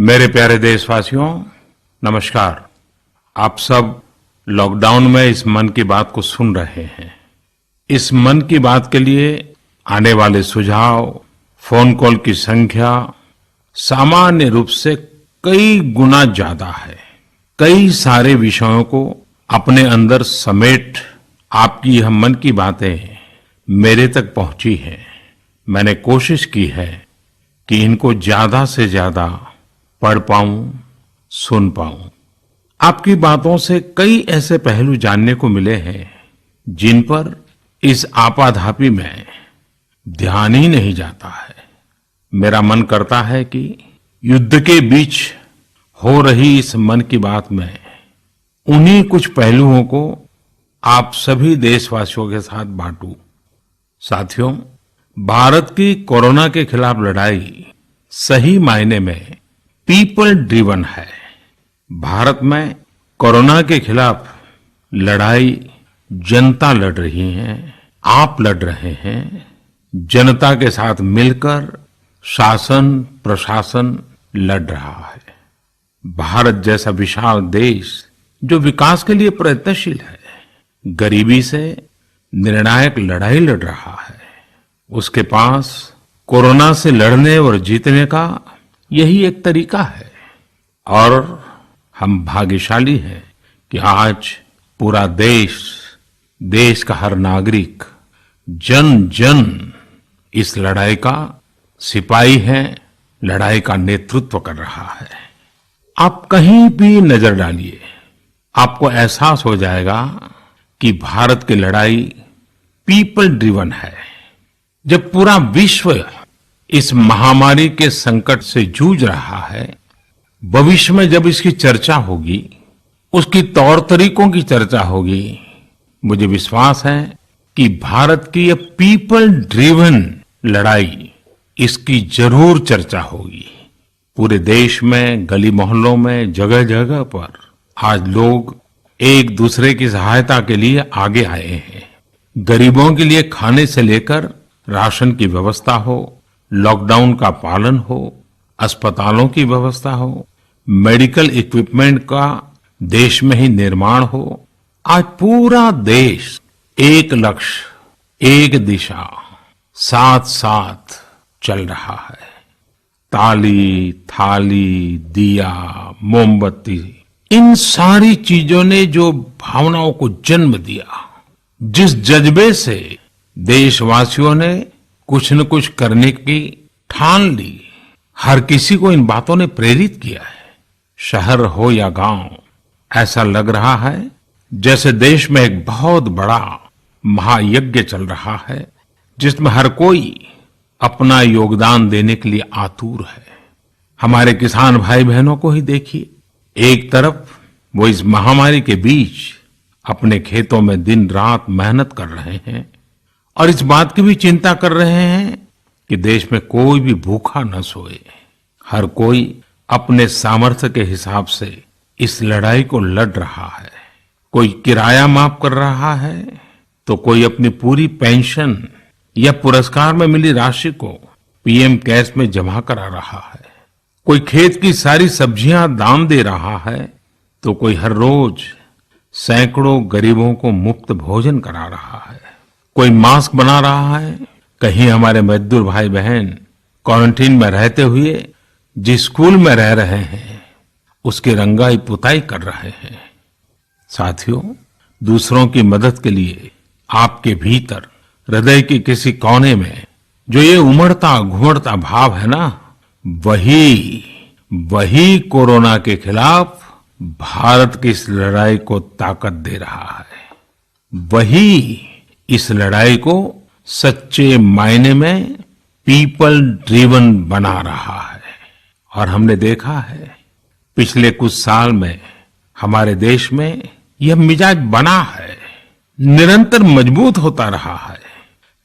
मेरे प्यारे देशवासियों, नमस्कार। आप सब लॉकडाउन में इस मन की बात को सुन रहे हैं। इस मन की बात के लिए आने वाले सुझाव, फोन कॉल की संख्या सामान्य रूप से कई गुना ज्यादा है। कई सारे विषयों को अपने अंदर समेट आपकी यह मन की बातें मेरे तक पहुंची हैं। मैंने कोशिश की है कि इनको ज्यादा से ज्यादा पढ़ पाऊं, सुन पाऊं। आपकी बातों से कई ऐसे पहलू जानने को मिले हैं जिन पर इस आपाधापी में ध्यान ही नहीं जाता है। मेरा मन करता है कि युद्ध के बीच हो रही इस मन की बात में उन्हीं कुछ पहलुओं को आप सभी देशवासियों के साथ बांटूं। साथियों, भारत की कोरोना के खिलाफ लड़ाई सही मायने में पीपल ड्रिवन है। भारत में कोरोना के खिलाफ लड़ाई जनता लड़ रही है, आप लड़ रहे हैं। जनता के साथ मिलकर शासन प्रशासन लड़ रहा है। भारत जैसा विशाल देश जो विकास के लिए प्रयत्नशील है, गरीबी से निर्णायक लड़ाई लड़ रहा है। उसके पास कोरोना से लड़ने और जीतने का यही एक तरीका है। और हम भाग्यशाली हैं कि आज पूरा देश का हर नागरिक, जन जन इस लड़ाई का सिपाही है, लड़ाई का नेतृत्व कर रहा है। आप कहीं भी नजर डालिए, आपको एहसास हो जाएगा कि भारत की लड़ाई पीपल ड्रिवन है। जब पूरा विश्व इस महामारी के संकट से जूझ रहा है, भविष्य में जब इसकी चर्चा होगी, उसकी तौर तरीकों की चर्चा होगी, मुझे विश्वास है कि भारत की ये पीपल ड्रिवन लड़ाई, इसकी जरूर चर्चा होगी। पूरे देश में, गली मोहल्लों में, जगह जगह पर आज लोग एक दूसरे की सहायता के लिए आगे आए हैं। गरीबों के लिए खाने से लेकर राशन की व्यवस्था हो, लॉकडाउन का पालन हो, अस्पतालों की व्यवस्था हो, मेडिकल इक्विपमेंट का देश में ही निर्माण हो। आज पूरा देश एक लक्ष्य, एक दिशा, साथ साथ चल रहा है। ताली, थाली, दिया, मोमबत्ती, इन सारी चीजों ने जो भावनाओं को जन्म दिया, जिस जज्बे से देशवासियों ने कुछ न कुछ करने की ठान ली, हर किसी को इन बातों ने प्रेरित किया है। शहर हो या गांव, ऐसा लग रहा है जैसे देश में एक बहुत बड़ा महायज्ञ चल रहा है, जिसमें हर कोई अपना योगदान देने के लिए आतुर है। हमारे किसान भाई बहनों को ही देखिए, एक तरफ वो इस महामारी के बीच अपने खेतों में दिन रात मेहनत कर रहे हैं और इस बात की भी चिंता कर रहे हैं कि देश में कोई भी भूखा न सोए। हर कोई अपने सामर्थ्य के हिसाब से इस लड़ाई को लड़ रहा है। कोई किराया माफ कर रहा है, तो कोई अपनी पूरी पेंशन या पुरस्कार में मिली राशि को पीएम केयर्स में जमा करा रहा है। कोई खेत की सारी सब्जियां दान दे रहा है, तो कोई हर रोज सैकड़ों गरीबों को मुफ्त भोजन करा रहा है। कोई मास्क बना रहा है। कहीं हमारे मजदूर भाई बहन क्वारंटीन में रहते हुए जिस स्कूल में रह रहे हैं, उसकी रंगाई पुताई कर रहे हैं। साथियों, दूसरों की मदद के लिए आपके भीतर हृदय के किसी कोने में जो ये उमड़ता घुमड़ता भाव है ना, वही कोरोना के खिलाफ भारत की इस लड़ाई को ताकत दे रहा है। वही इस लड़ाई को सच्चे मायने में पीपल ड्रिवन बना रहा है। और हमने देखा है पिछले कुछ साल में हमारे देश में यह मिजाज बना है, निरंतर मजबूत होता रहा है।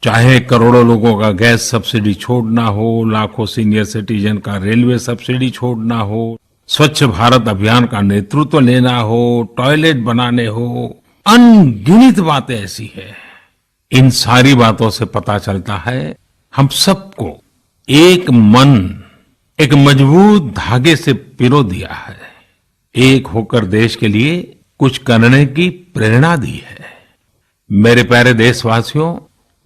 चाहे करोड़ों लोगों का गैस सब्सिडी छोड़ना हो, लाखों सीनियर सिटीजन का रेलवे सब्सिडी छोड़ना हो, स्वच्छ भारत अभियान का नेतृत्व लेना हो, टॉयलेट बनाने हो, अनगिनत बातें ऐसी है। इन सारी बातों से पता चलता है हम सबको एक मन, एक मजबूत धागे से पिरो दिया है। एक होकर देश के लिए कुछ करने की प्रेरणा दी है। मेरे प्यारे देशवासियों,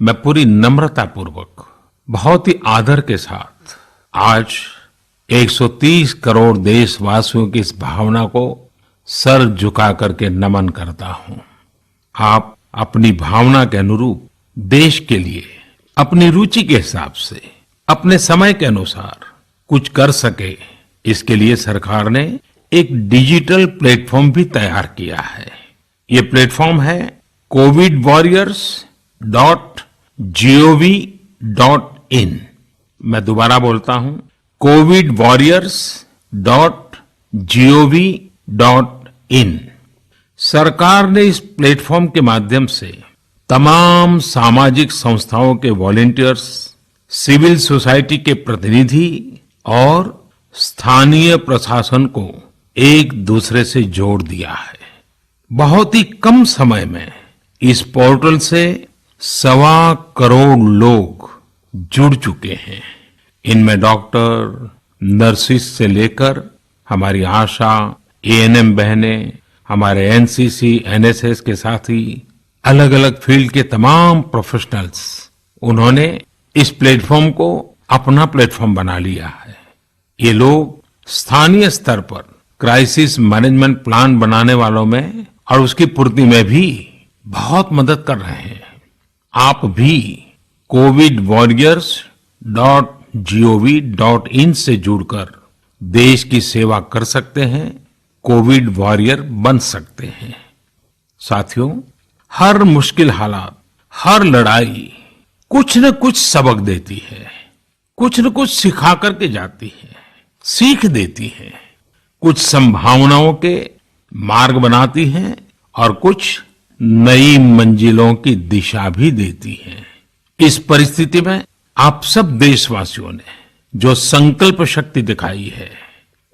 मैं पूरी नम्रता पूर्वक, बहुत ही आदर के साथ आज 130 करोड़ देशवासियों की इस भावना को सर झुका करके नमन करता हूं। आप अपनी भावना के अनुरूप देश के लिए अपनी रुचि के हिसाब से, अपने समय के अनुसार कुछ कर सके, इसके लिए सरकार ने एक डिजिटल प्लेटफॉर्म भी तैयार किया है। ये प्लेटफॉर्म है covidwarriors.gov.in। मैं दोबारा बोलता हूं, covidwarriors.gov.in। सरकार ने इस प्लेटफॉर्म के माध्यम से तमाम सामाजिक संस्थाओं के वॉलंटियर्स, सिविल सोसाइटी के प्रतिनिधि और स्थानीय प्रशासन को एक दूसरे से जोड़ दिया है। बहुत ही कम समय में इस पोर्टल से 1.25 करोड़ लोग जुड़ चुके हैं। इनमें डॉक्टर, नर्सिस से लेकर हमारी आशा, एएनएम बहनें, हमारे एनसीसी, एनएसएस के साथी, अलग अलग फील्ड के तमाम प्रोफेशनल्स, उन्होंने इस प्लेटफॉर्म को अपना प्लेटफॉर्म बना लिया है। ये लोग स्थानीय स्तर पर क्राइसिस मैनेजमेंट प्लान बनाने वालों में और उसकी पूर्ति में भी बहुत मदद कर रहे हैं। आप भी covidwarriors.gov.in से जुड़कर देश की सेवा कर सकते हैं, कोविड वॉरियर बन सकते हैं। साथियों, हर मुश्किल हालात, हर लड़ाई कुछ न कुछ सबक देती है, कुछ न कुछ सिखा करके जाती है, सीख देती है, कुछ संभावनाओं के मार्ग बनाती है और कुछ नई मंजिलों की दिशा भी देती है। इस परिस्थिति में आप सब देशवासियों ने जो संकल्प शक्ति दिखाई है,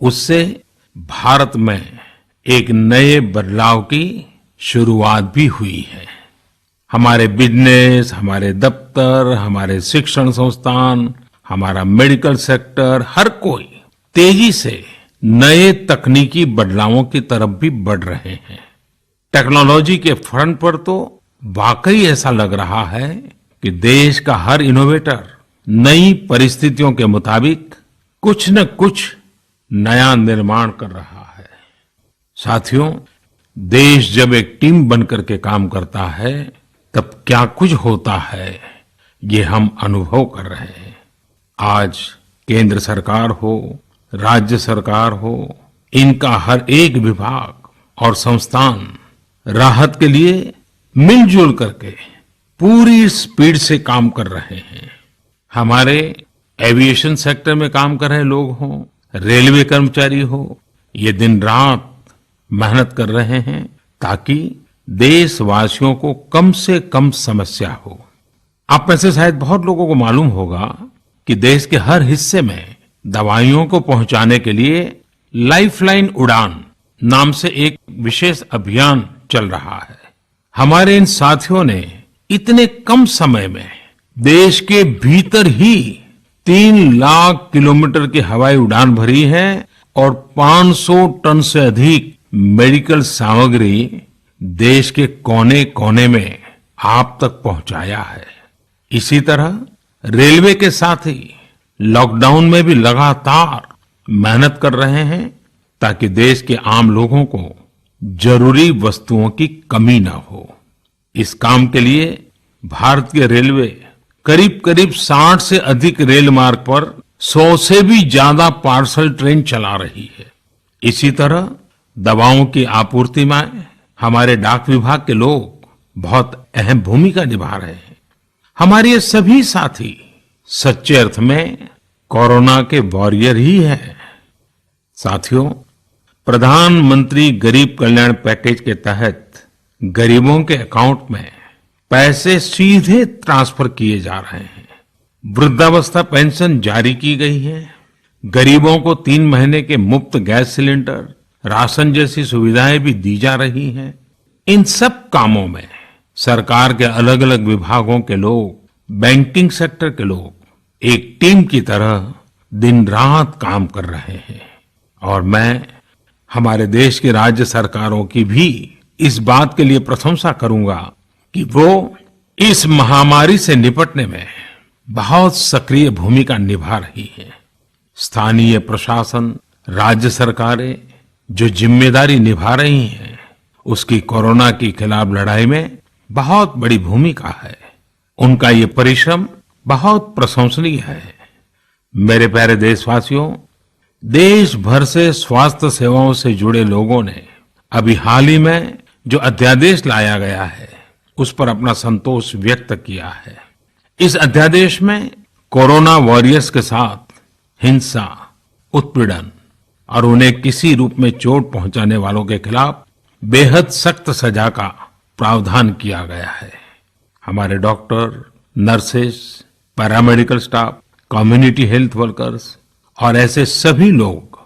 उससे भारत में एक नए बदलाव की शुरुआत भी हुई है। हमारे बिजनेस, हमारे दफ्तर, हमारे शिक्षण संस्थान, हमारा मेडिकल सेक्टर, हर कोई तेजी से नए तकनीकी बदलावों की तरफ भी बढ़ रहे हैं। टेक्नोलॉजी के फ्रंट पर तो वाकई ऐसा लग रहा है कि देश का हर इनोवेटर नई परिस्थितियों के मुताबिक कुछ न कुछ नया निर्माण कर रहा है। साथियों, देश जब एक टीम बनकर के काम करता है, तब क्या कुछ होता है, ये हम अनुभव कर रहे हैं। आज केंद्र सरकार हो, राज्य सरकार हो, इनका हर एक विभाग और संस्थान राहत के लिए मिलजुल करके पूरी स्पीड से काम कर रहे हैं। हमारे एविएशन सेक्टर में काम कर रहे लोग हों, रेलवे कर्मचारी हो, ये दिन रात मेहनत कर रहे हैं ताकि देशवासियों को कम से कम समस्या हो। आप में से शायद बहुत लोगों को मालूम होगा कि देश के हर हिस्से में दवाइयों को पहुंचाने के लिए लाइफलाइन उड़ान नाम से एक विशेष अभियान चल रहा है। हमारे इन साथियों ने इतने कम समय में देश के भीतर ही 3 लाख किलोमीटर की हवाई उड़ान भरी है और 500 टन से अधिक मेडिकल सामग्री देश के कोने कोने में आप तक पहुंचाया है। इसी तरह रेलवे के साथी लॉकडाउन में भी लगातार मेहनत कर रहे हैं ताकि देश के आम लोगों को जरूरी वस्तुओं की कमी न हो। इस काम के लिए भारतीय रेलवे करीब करीब 60 से अधिक रेल मार्ग पर 100 से भी ज्यादा पार्सल ट्रेन चला रही है। इसी तरह दवाओं की आपूर्ति में हमारे डाक विभाग के लोग बहुत अहम भूमिका निभा रहे हैं। हमारे ये सभी साथी सच्चे अर्थ में कोरोना के वॉरियर ही हैं। साथियों, प्रधानमंत्री गरीब कल्याण पैकेज के तहत गरीबों के अकाउंट में पैसे सीधे ट्रांसफर किए जा रहे हैं। वृद्धावस्था पेंशन जारी की गई है। गरीबों को 3 महीने के मुफ्त गैस सिलेंडर, राशन जैसी सुविधाएं भी दी जा रही हैं। इन सब कामों में सरकार के अलग अलग विभागों के लोग, बैंकिंग सेक्टर के लोग एक टीम की तरह दिन रात काम कर रहे हैं और मैं हमारे देश की राज्य सरकारों की भी इस बात के लिए प्रशंसा करूंगा कि वो इस महामारी से निपटने में बहुत सक्रिय भूमिका निभा रही है। स्थानीय प्रशासन, राज्य सरकारें जो जिम्मेदारी निभा रही हैं, उसकी कोरोना के खिलाफ लड़ाई में बहुत बड़ी भूमिका है। उनका ये परिश्रम बहुत प्रशंसनीय है। मेरे प्यारे देशवासियों, देश भर से स्वास्थ्य सेवाओं से जुड़े लोगों ने अभी हाल ही में जो अध्यादेश लाया गया है, उस पर अपना संतोष व्यक्त किया है। इस अध्यादेश में कोरोना वॉरियर्स के साथ हिंसा, उत्पीड़न और उन्हें किसी रूप में चोट पहुंचाने वालों के खिलाफ बेहद सख्त सजा का प्रावधान किया गया है। हमारे doctor, nurses, paramedical staff, community health workers और ऐसे सभी लोग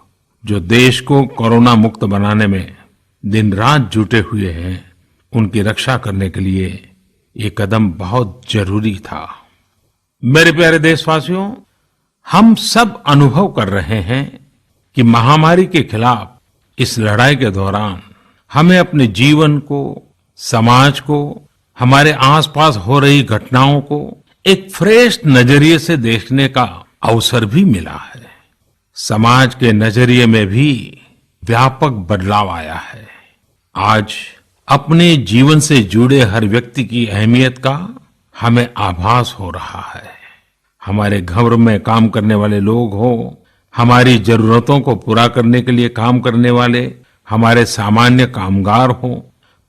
जो देश को कोरोना मुक्त बनाने में दिन रात जुटे हुए हैं, उनकी रक्षा करने के लिए ये कदम बहुत जरूरी था। मेरे प्यारे देशवासियों, हम सब अनुभव कर रहे हैं कि महामारी के खिलाफ इस लड़ाई के दौरान हमें अपने जीवन को, समाज को, हमारे आसपास हो रही घटनाओं को एक फ्रेश नजरिए से देखने का अवसर भी मिला है। समाज के नजरिए में भी व्यापक बदलाव आया है। आज अपने जीवन से जुड़े हर व्यक्ति की अहमियत का हमें आभास हो रहा है। हमारे घर में काम करने वाले लोग हो, हमारी जरूरतों को पूरा करने के लिए काम करने वाले हमारे सामान्य कामगार हो,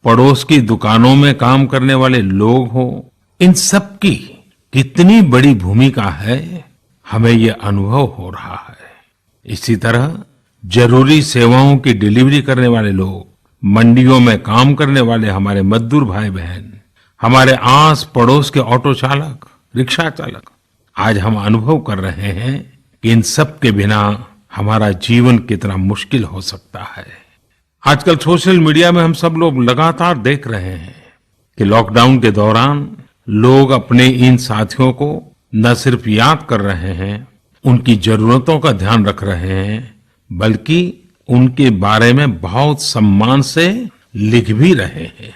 पड़ोस की दुकानों में काम करने वाले लोग हो, इन सब की कितनी बड़ी भूमिका है, हमें ये अनुभव हो रहा है। इसी तरह जरूरी सेवाओं की डिलीवरी करने वाले लोग, मंडियों में काम करने वाले हमारे मजदूर भाई बहन, हमारे आस पड़ोस के ऑटो चालक, रिक्शा चालक, आज हम अनुभव कर रहे हैं कि इन सब के बिना हमारा जीवन कितना मुश्किल हो सकता है। आजकल सोशल मीडिया में हम सब लोग लगातार देख रहे हैं कि लॉकडाउन के दौरान लोग अपने इन साथियों को न सिर्फ याद कर रहे हैं, उनकी जरूरतों का ध्यान रख रहे हैं, बल्कि उनके बारे में बहुत सम्मान से लिख भी रहे हैं।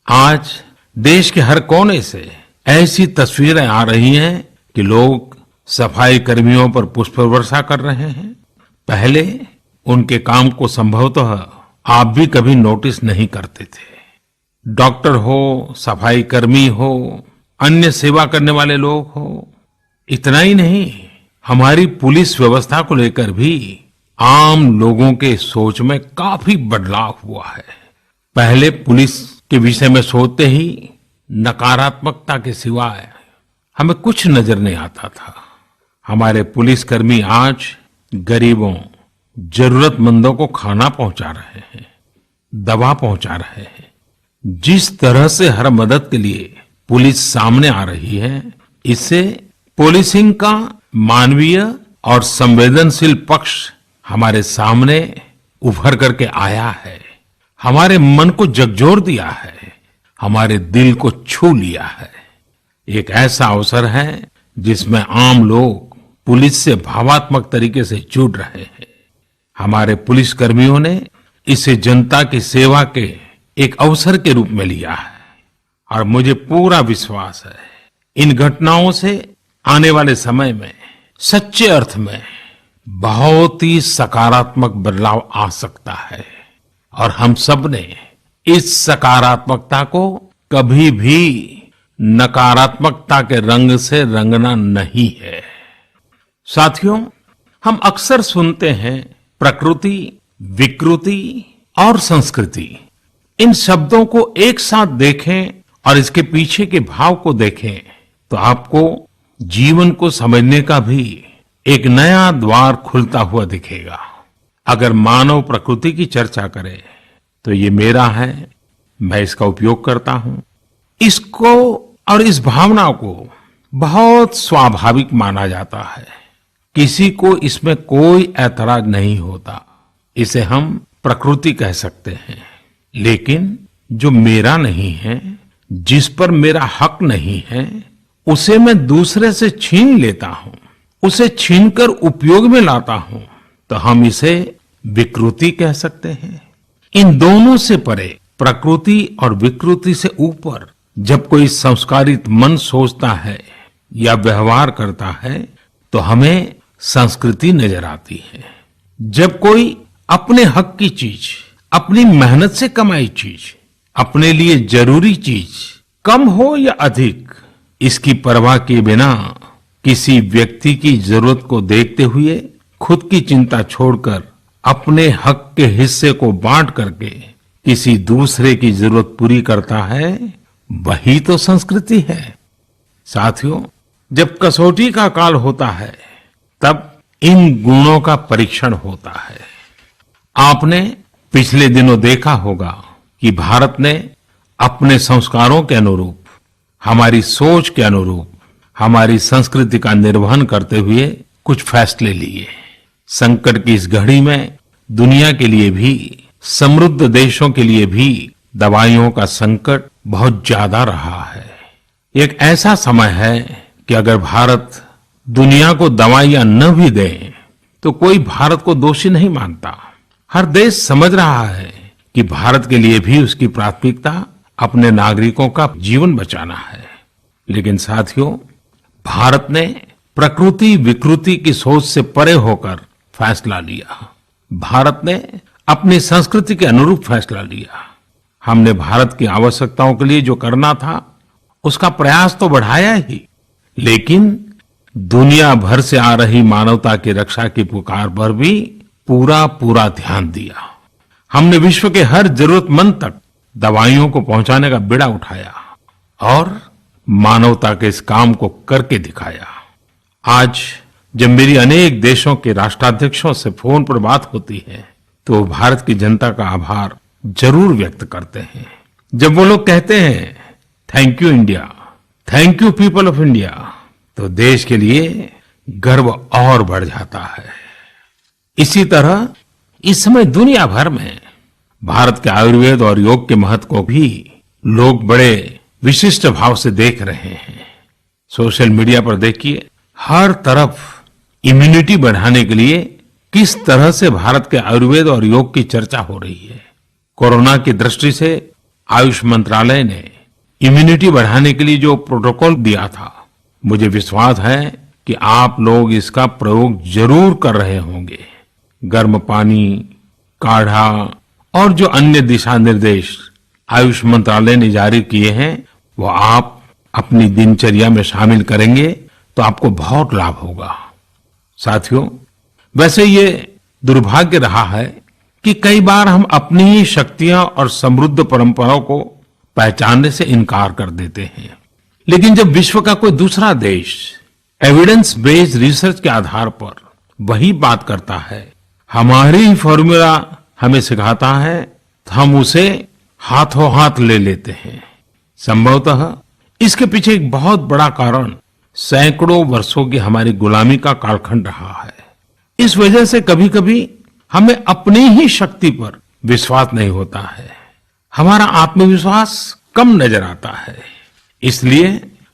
आज देश के हर कोने से ऐसी तस्वीरें आ रही हैं कि लोग सफाई कर्मियों पर पुष्प वर्षा कर रहे हैं। पहले उनके काम को संभवतः आप भी कभी नोटिस नहीं करते थे। डॉक्टर हो, सफाई कर्मी हो, अन्य सेवा करने वाले लोग हो, इतना ही नहीं, हमारी पुलिस व्यवस्था को लेकर भी आम लोगों के सोच में काफी बदलाव हुआ है। पहले पुलिस के विषय में सोचते ही नकारात्मकता के सिवाय हमें कुछ नजर नहीं आता था। हमारे पुलिसकर्मी आज गरीबों, जरूरतमंदों को खाना पहुंचा रहे हैं, दवा पहुंचा रहे हैं। जिस तरह से हर मदद के लिए पुलिस सामने आ रही है, इससे पुलिसिंग का मानवीय और संवेदनशील पक्ष हमारे सामने उभर करके आया है, हमारे मन को झकझोर दिया है, हमारे दिल को छू लिया है। एक ऐसा अवसर है जिसमें आम लोग पुलिस से भावात्मक तरीके से जुड़ रहे हैं। हमारे पुलिस कर्मियों ने इसे जनता की सेवा के एक अवसर के रूप में लिया है और मुझे पूरा विश्वास है इन घटनाओं से आने वाले समय में सच्चे अर्थ में बहुत ही सकारात्मक बदलाव आ सकता है और हम सब ने इस सकारात्मकता को कभी भी नकारात्मकता के रंग से रंगना नहीं है। साथियों, हम अक्सर सुनते हैं प्रकृति, विकृति और संस्कृति। इन शब्दों को एक साथ देखें और इसके पीछे के भाव को देखें तो आपको जीवन को समझने का भी एक नया द्वार खुलता हुआ दिखेगा। अगर मानव प्रकृति की चर्चा करें तो ये मेरा है, मैं इसका उपयोग करता हूं। इसको और इस भावना को बहुत स्वाभाविक माना जाता है, किसी को इसमें कोई ऐतराज नहीं होता। इसे हम प्रकृति कह सकते हैं। लेकिन जो मेरा नहीं है, जिस पर मेरा हक नहीं है, उसे मैं दूसरे से छीन लेता हूं, उसे छीनकर उपयोग में लाता हूं तो हम इसे विकृति कह सकते हैं। इन दोनों से परे, प्रकृति और विकृति से ऊपर जब कोई संस्कारित मन सोचता है या व्यवहार करता है तो हमें संस्कृति नजर आती है। जब कोई अपने हक की चीज, अपनी मेहनत से कमाई चीज, अपने लिए जरूरी चीज, कम हो या अधिक, इसकी परवाह किए बिना किसी व्यक्ति की जरूरत को देखते हुए खुद की चिंता छोड़कर अपने हक के हिस्से को बांट करके किसी दूसरे की जरूरत पूरी करता है, वही तो संस्कृति है। साथियों, जब कसौटी का काल होता है तब इन गुणों का परीक्षण होता है। आपने पिछले दिनों देखा होगा कि भारत ने अपने संस्कारों के अनुरूप, हमारी सोच के अनुरूप, हमारी संस्कृति का निर्वहन करते हुए कुछ फैसले लिए। संकट की इस घड़ी में दुनिया के लिए भी, समृद्ध देशों के लिए भी दवाइयों का संकट बहुत ज्यादा रहा है। एक ऐसा समय है कि अगर भारत दुनिया को दवाइयां न भी दे तो कोई भारत को दोषी नहीं मानता। हर देश समझ रहा है कि भारत के लिए भी उसकी प्राथमिकता अपने नागरिकों का जीवन बचाना है। लेकिन साथियों, भारत ने प्रकृति विकृति की सोच से परे होकर फैसला लिया। भारत ने अपनी संस्कृति के अनुरूप फैसला लिया। हमने भारत की आवश्यकताओं के लिए जो करना था उसका प्रयास तो बढ़ाया ही, लेकिन दुनिया भर से आ रही मानवता की रक्षा की पुकार पर भी पूरा ध्यान दिया। हमने विश्व के हर जरूरतमंद तक दवाइयों को पहुंचाने का बीड़ा उठाया और मानवता के इस काम को करके दिखाया। आज जब मेरी अनेक देशों के राष्ट्राध्यक्षों से फोन पर बात होती है तो वो भारत की जनता का आभार जरूर व्यक्त करते हैं। जब वो लोग कहते हैं thank you India, thank you people of India, तो देश के लिए गर्व और बढ़ जाता है। इसी तरह इस समय दुनिया भर में भारत के आयुर्वेद और योग के महत्व को भी लोग बड़े विशिष्ट भाव से देख रहे हैं। सोशल मीडिया पर देखिए, हर तरफ इम्यूनिटी बढ़ाने के लिए किस तरह से भारत के आयुर्वेद और योग की चर्चा हो रही है। कोरोना की दृष्टि से आयुष मंत्रालय ने इम्यूनिटी बढ़ाने के लिए जो प्रोटोकॉल दिया था, मुझे विश्वास है कि आप लोग इसका प्रयोग जरूर कर रहे होंगे। गर्म पानी, काढ़ा और जो अन्य दिशा निर्देश आयुष मंत्रालय ने जारी किए हैं वो आप अपनी दिनचर्या में शामिल करेंगे तो आपको बहुत लाभ होगा। साथियों, वैसे ये दुर्भाग्य रहा है कि कई बार हम अपनी ही शक्तियां और समृद्ध परंपराओं को पहचानने से इनकार कर देते हैं। लेकिन जब विश्व का कोई दूसरा देश एविडेंस बेस्ड रिसर्च के आधार पर वही बात करता है, हमारी ही फॉर्मूला हमें सिखाता है, तो हम उसे हाथों हाथ ले लेते हैं। संभवतः इसके पीछे एक बहुत बड़ा कारण सैकड़ों वर्षों की हमारी गुलामी का कालखंड रहा है। इस वजह से कभी कभी हमें अपनी ही शक्ति पर विश्वास नहीं होता है, हमारा आत्मविश्वास कम नजर आता है। इसलिए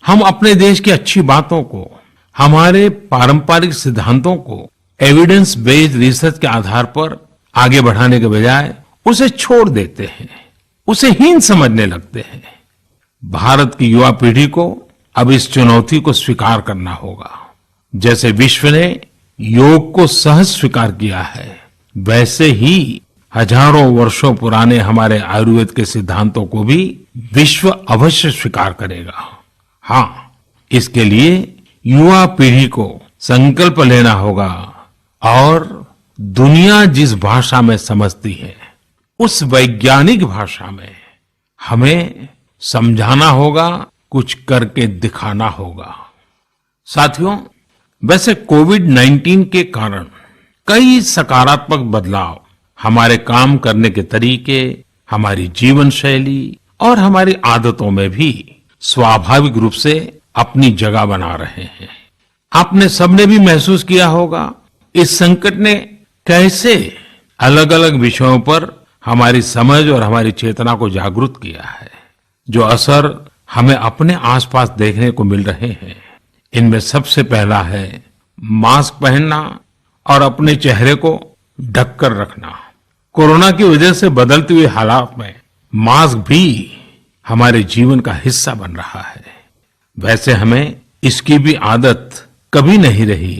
हम अपने देश की अच्छी बातों को, हमारे पारंपरिक सिद्धांतों को एविडेंस बेस्ड रिसर्च के आधार पर आगे बढ़ाने के बजाय उसे छोड़ देते हैं, उसे हीन समझने लगते हैं। भारत की युवा पीढ़ी को अब इस चुनौती को स्वीकार करना होगा। जैसे विश्व ने योग को सहज स्वीकार किया है, वैसे ही हजारों वर्षों पुराने हमारे आयुर्वेद के सिद्धांतों को भी विश्व अवश्य स्वीकार करेगा। हाँ, इसके लिए युवा पीढ़ी को संकल्प लेना होगा और दुनिया जिस भाषा में समझती है उस वैज्ञानिक भाषा में हमें समझाना होगा, कुछ करके दिखाना होगा। साथियों, वैसे कोविड-19 के कारण कई सकारात्मक बदलाव हमारे काम करने के तरीके, हमारी जीवन शैली और हमारी आदतों में भी स्वाभाविक रूप से अपनी जगह बना रहे हैं। आपने सबने भी महसूस किया होगा इस संकट ने कैसे अलग अलग विषयों पर हमारी समझ और हमारी चेतना को जागरूक किया है। जो असर हमें अपने आसपास देखने को मिल रहे हैं, इनमें सबसे पहला है मास्क पहनना और अपने चेहरे को ढककर रखना। कोरोना की वजह से बदलते हुए हालात में मास्क भी हमारे जीवन का हिस्सा बन रहा है। वैसे हमें इसकी भी आदत कभी नहीं रही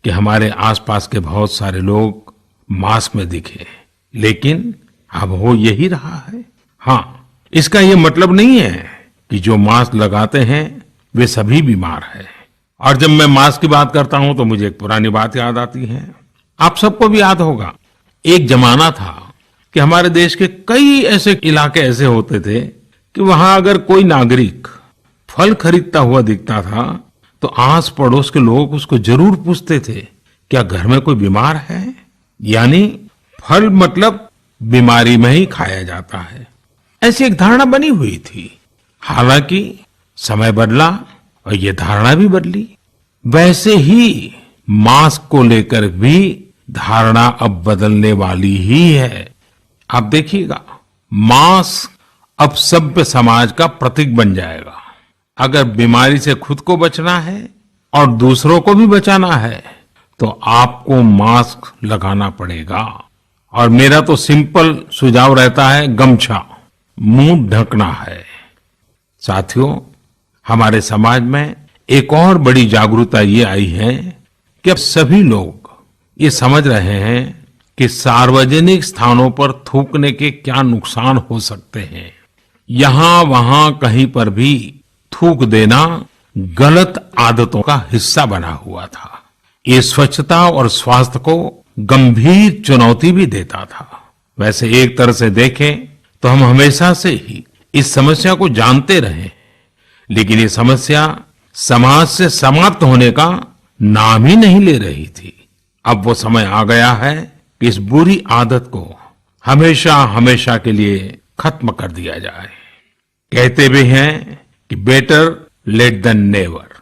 कि हमारे आसपास के बहुत सारे लोग मास्क में दिखे, लेकिन अब हो यही रहा है। हाँ, इसका ये मतलब नहीं है कि जो मास्क लगाते हैं वे सभी बीमार हैं। और जब मैं मास्क की बात करता हूं तो मुझे एक पुरानी बात याद आती है। आप सबको भी याद होगा, एक जमाना था कि हमारे देश के कई ऐसे इलाके ऐसे होते थे कि वहां अगर कोई नागरिक फल खरीदता हुआ दिखता था तो आस पड़ोस के लोग उसको जरूर पूछते थे, क्या घर में कोई बीमार है? यानी फल मतलब बीमारी में ही खाया जाता है, ऐसी एक धारणा बनी हुई थी। हालांकि समय बदला और ये धारणा भी बदली। वैसे ही मास्क को लेकर भी धारणा अब बदलने वाली ही है। आप देखिएगा, मास्क अब सभ्य समाज का प्रतीक बन जाएगा। अगर बीमारी से खुद को बचना है और दूसरों को भी बचाना है तो आपको मास्क लगाना पड़ेगा। और मेरा तो सिंपल सुझाव रहता है, गमछा मुंह ढकना है। साथियों, हमारे समाज में एक और बड़ी जागरूकता ये आई है कि अब सभी लोग ये समझ रहे हैं कि सार्वजनिक स्थानों पर थूकने के क्या नुकसान हो सकते हैं। यहां वहां कहीं पर भी थूक देना गलत आदतों का हिस्सा बना हुआ था। ये स्वच्छता और स्वास्थ्य को गंभीर चुनौती भी देता था। वैसे एक तरह से देखें तो हम हमेशा से ही इस समस्या को जानते रहे, लेकिन ये समस्या समाज से समाप्त होने का नाम ही नहीं ले रही थी। अब वो समय आ गया है कि इस बुरी आदत को हमेशा हमेशा के लिए खत्म कर दिया जाए। कहते भी हैं कि बेटर लेट देन नेवर।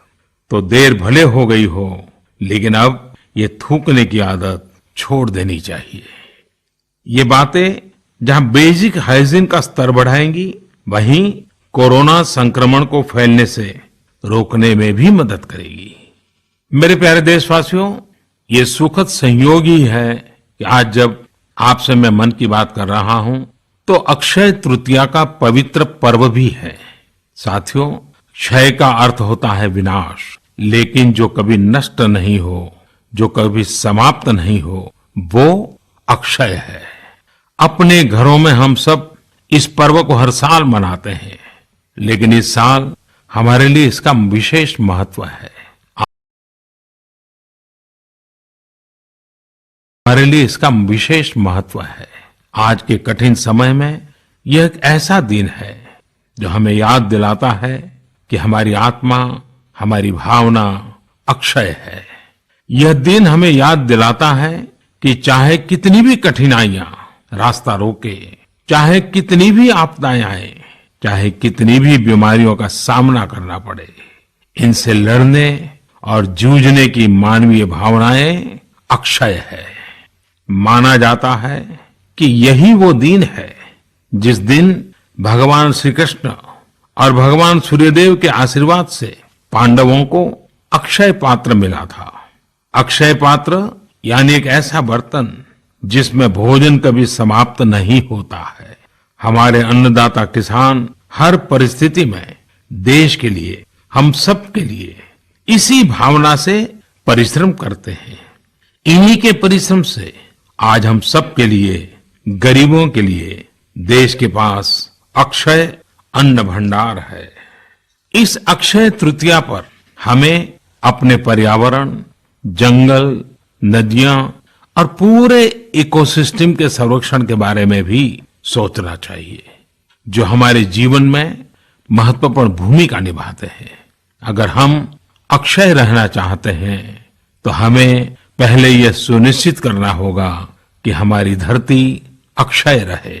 तो देर भले हो गई हो, लेकिन अब ये थूकने की आदत छोड़ देनी चाहिए। ये बातें जहां बेसिक हाइजीन का स्तर बढ़ाएंगी, वहीं कोरोना संक्रमण को फैलने से रोकने में भी मदद करेगी। मेरे प्यारे देशवासियों, ये सुखद संयोग ही है कि आज जब आपसे मैं मन की बात कर रहा हूं तो अक्षय तृतीया का पवित्र पर्व भी है। साथियों, क्षय का अर्थ होता है विनाश, लेकिन जो कभी नष्ट नहीं हो, जो कभी समाप्त नहीं हो, वो अक्षय है। अपने घरों में हम सब इस पर्व को हर साल मनाते हैं, लेकिन इस साल हमारे लिए इसका विशेष महत्व है। हमारे लिए इसका विशेष महत्व है। आज के कठिन समय में यह एक ऐसा दिन है जो हमें याद दिलाता है कि हमारी आत्मा, हमारी भावना अक्षय है। यह दिन हमें याद दिलाता है कि चाहे कितनी भी कठिनाइयां रास्ता रोके, चाहे कितनी भी आपदाएं आए, चाहे कितनी भी बीमारियों का सामना करना पड़े, इनसे लड़ने और जूझने की मानवीय भावनाएं अक्षय है। माना जाता है कि यही वो दिन है जिस दिन भगवान श्री कृष्ण और भगवान सूर्यदेव के आशीर्वाद से पांडवों को अक्षय पात्र मिला था। अक्षय पात्र यानी एक ऐसा बर्तन जिसमें भोजन कभी समाप्त नहीं होता है। हमारे अन्नदाता किसान हर परिस्थिति में देश के लिए, हम सब के लिए इसी भावना से परिश्रम करते हैं। इन्हीं के परिश्रम से आज हम सब के लिए, गरीबों के लिए देश के पास अक्षय अन्न भंडार है। इस अक्षय तृतीया पर हमें अपने पर्यावरण, जंगल, नदियां और पूरे इकोसिस्टम के संरक्षण के बारे में भी सोचना चाहिए, जो हमारे जीवन में महत्वपूर्ण भूमिका निभाते हैं। अगर हम अक्षय रहना चाहते हैं तो हमें पहले यह सुनिश्चित करना होगा कि हमारी धरती अक्षय रहे।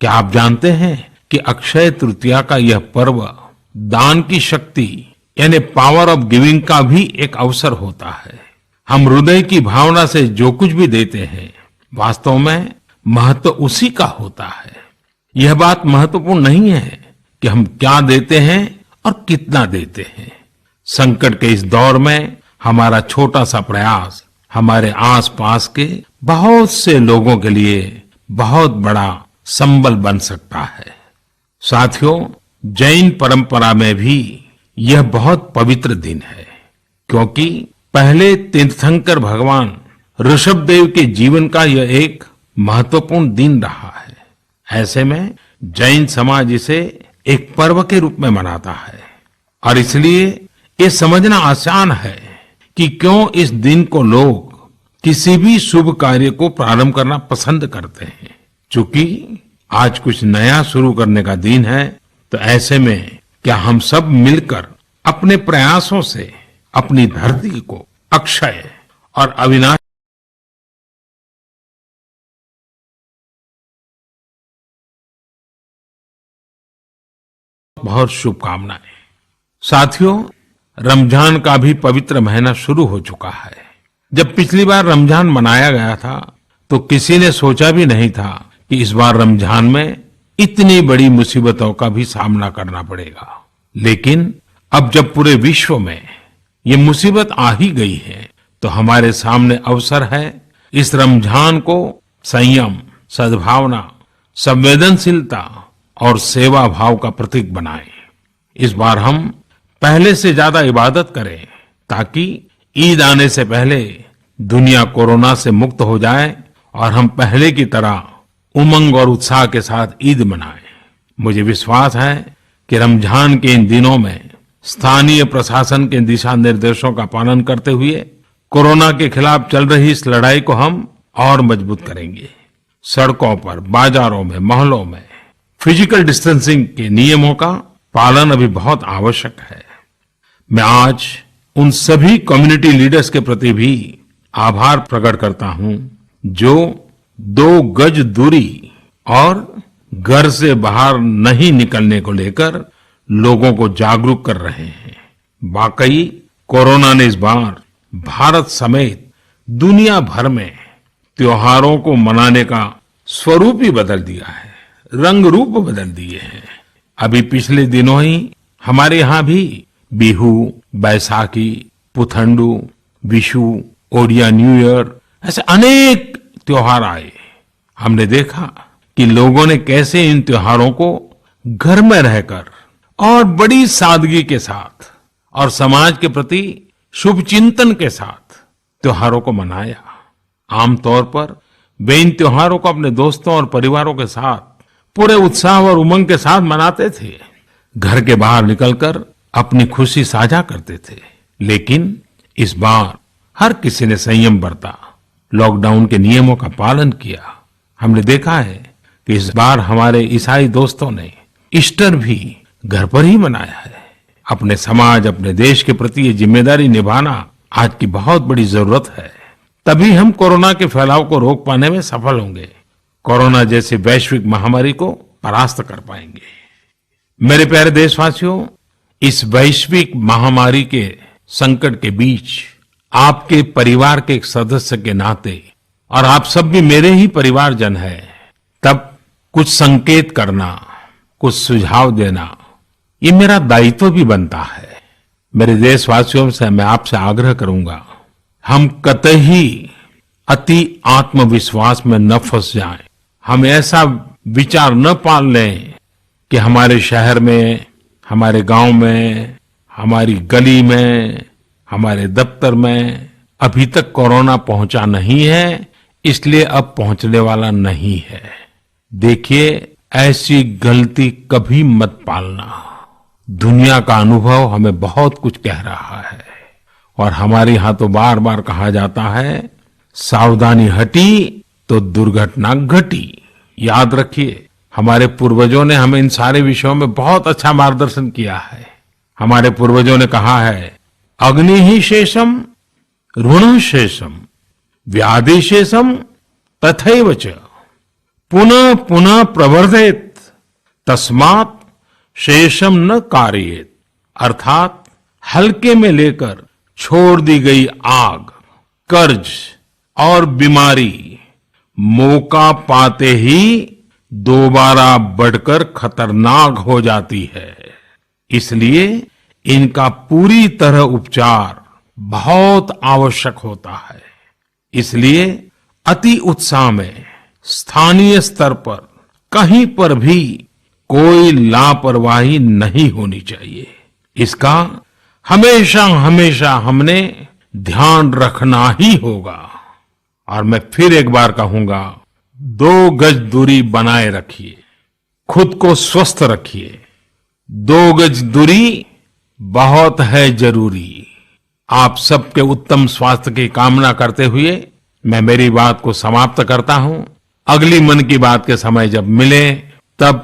क्या आप जानते हैं कि अक्षय तृतीया का यह पर्व दान की शक्ति यानी पावर ऑफ गिविंग का भी एक अवसर होता है। हम हृदय की भावना से जो कुछ भी देते हैं, वास्तव में महत्व उसी का होता है। यह बात महत्वपूर्ण नहीं है कि हम क्या देते हैं और कितना देते हैं। संकट के इस दौर में हमारा छोटा सा प्रयास हमारे आसपास के बहुत से लोगों के लिए बहुत बड़ा संबल बन सकता है। साथियों, जैन परंपरा में भी यह बहुत पवित्र दिन है, क्योंकि पहले तीर्थंकर भगवान ऋषभदेव के जीवन का यह एक महत्वपूर्ण दिन रहा है। ऐसे में जैन समाज इसे एक पर्व के रूप में मनाता है और इसलिए ये समझना आसान है कि क्यों इस दिन को लोग किसी भी शुभ कार्य को प्रारंभ करना पसंद करते हैं। चूंकि आज कुछ नया शुरू करने का दिन है, तो ऐसे में क्या हम सब मिलकर अपने प्रयासों से अपनी धरती को अक्षय और अविनाशी बहुत शुभकामनाएं। साथियों, रमजान का भी पवित्र महीना शुरू हो चुका है। जब पिछली बार रमजान मनाया गया था तो किसी ने सोचा भी नहीं था कि इस बार रमजान में इतनी बड़ी मुसीबतों का भी सामना करना पड़ेगा। लेकिन अब जब पूरे विश्व में ये मुसीबत आ ही गई है, तो हमारे सामने अवसर है इस रमजान को संयम, सद्भावना, संवेदनशीलता और सेवा भाव का प्रतीक बनाएं। इस बार हम पहले से ज्यादा इबादत करें ताकि ईद आने से पहले दुनिया कोरोना से मुक्त हो जाए और हम पहले की तरह उमंग और उत्साह के साथ ईद मनाएं। मुझे विश्वास है कि रमजान के इन दिनों में स्थानीय प्रशासन के दिशा निर्देशों का पालन करते हुए कोरोना के खिलाफ चल रही इस लड़ाई को हम और मजबूत करेंगे। सड़कों पर, बाजारों में, मोहल्लों में फिजिकल डिस्टेंसिंग के नियमों का पालन अभी बहुत आवश्यक है। मैं आज उन सभी कम्युनिटी लीडर्स के प्रति भी आभार प्रकट करता हूं जो 2 गज दूरी और घर से बाहर नहीं निकलने को लेकर लोगों को जागरूक कर रहे हैं। वाकई कोरोना ने इस बार भारत समेत दुनिया भर में त्योहारों को मनाने का स्वरूप ही बदल दिया है, रंग रूप बदल दिए हैं। अभी पिछले दिनों ही हमारे यहाँ भी बिहू, बैसाखी, पुथंडू, विशु, ओडिया न्यू ईयर ऐसे अनेक त्योहार आए। हमने देखा कि लोगों ने कैसे इन त्योहारों को घर में रहकर और बड़ी सादगी के साथ और समाज के प्रति शुभ चिंतन के साथ त्योहारों को मनाया। आमतौर पर वे इन त्योहारों को अपने दोस्तों और परिवारों के साथ पूरे उत्साह और उमंग के साथ मनाते थे, घर के बाहर निकलकर अपनी खुशी साझा करते थे। लेकिन इस बार हर किसी ने संयम बरता, लॉकडाउन के नियमों का पालन किया। हमने देखा है कि इस बार हमारे ईसाई दोस्तों ने ईस्टर भी घर पर ही मनाया है। अपने समाज, अपने देश के प्रति ये जिम्मेदारी निभाना आज की बहुत बड़ी जरूरत है। तभी हम कोरोना के फैलाव को रोक पाने में सफल होंगे, कोरोना जैसी वैश्विक महामारी को परास्त कर पाएंगे। मेरे प्यारे देशवासियों, इस वैश्विक महामारी के संकट के बीच आपके परिवार के एक सदस्य के नाते, और आप सब भी मेरे ही परिवारजन हैं, तब कुछ संकेत करना, कुछ सुझाव देना, ये मेरा दायित्व भी बनता है। मेरे देशवासियों से मैं आपसे आग्रह करूंगा, हम कतई अति आत्मविश्वास में न फंस जाएं। हम ऐसा विचार न पाल लें कि हमारे शहर में, हमारे गांव में, हमारी गली में, हमारे दफ्तर में अभी तक कोरोना पहुंचा नहीं है, इसलिए अब पहुंचने वाला नहीं है। देखिए, ऐसी गलती कभी मत पालना। दुनिया का अनुभव हमें बहुत कुछ कह रहा है और हमारे यहाँ तो बार बार कहा जाता है, सावधानी हटी तो दुर्घटना घटी। याद रखिए, हमारे पूर्वजों ने हमें इन सारे विषयों में बहुत अच्छा मार्गदर्शन किया है। हमारे पूर्वजों ने कहा है, अग्नि ही शेषम ऋण शेषम व्याधि शेषम तथैव च पुनः पुनः प्रवर्धेत तस्मात् शेषम न कार्येत। अर्थात हल्के में लेकर छोड़ दी गई आग, कर्ज और बीमारी मौका पाते ही दोबारा बढ़कर खतरनाक हो जाती है। इसलिए इनका पूरी तरह उपचार बहुत आवश्यक होता है। इसलिए अति उत्साह में स्थानीय स्तर पर कहीं पर भी कोई लापरवाही नहीं होनी चाहिए। इसका हमेशा हमेशा हमने ध्यान रखना ही होगा। और मैं फिर एक बार कहूंगा, 2 गज दूरी बनाए रखिए, खुद को स्वस्थ रखिए। 2 गज दूरी बहुत है जरूरी। आप सबके उत्तम स्वास्थ्य की कामना करते हुए मैं मेरी बात को समाप्त करता हूं। अगली मन की बात के समय जब मिले तब